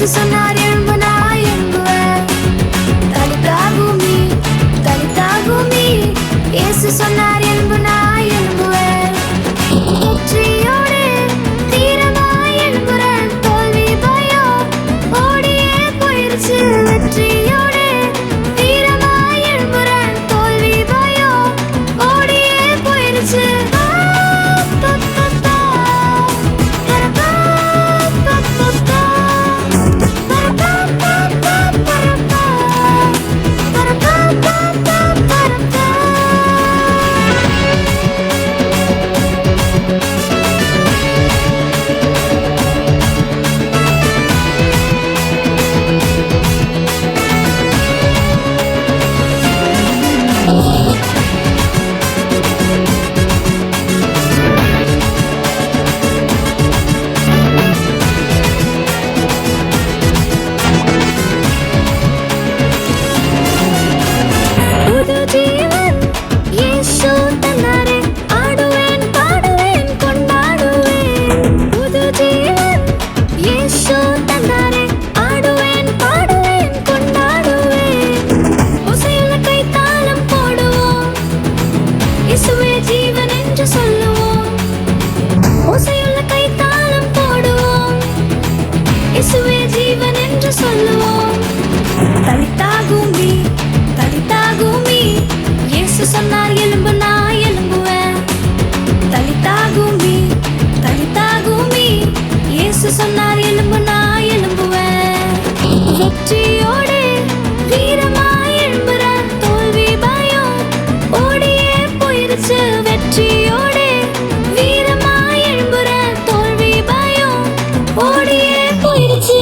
இயேசு சொன்னார் எழும்பு நான் எழும்புவேன். தலித்தாகுமி தலித்தாகுமி இயேசு சொன்னார் எழும்பு நான் எழும்புவேன். வெற்றியோடு தீரமாய் எழும்புறேன். தோல்வி பயம் ஓடியே போயிருச்சு. வெற்றியோடு தீரமாய் எழும்புறேன். தோல்வி பயம் ஓடியே போயிருச்சு. தலித்தாகுமி தலித்தாகுமி இயேசு சொன்னார் எழும்பு நான் எழும்புவேன். தலித்தாகுமி தலித்தாகுமி இயேசு சொன்னார் எழும்பு நான் எழும்புவேன். வெற்றியோடு வீரமாய் எழும்புறேன். தோல்வி பயம் ஓடியே போயிருச்சு. வெற்றியோடு வீரமாய் எழும்புறேன். தோல்வி பயம் ஓடியே போயிருச்சு.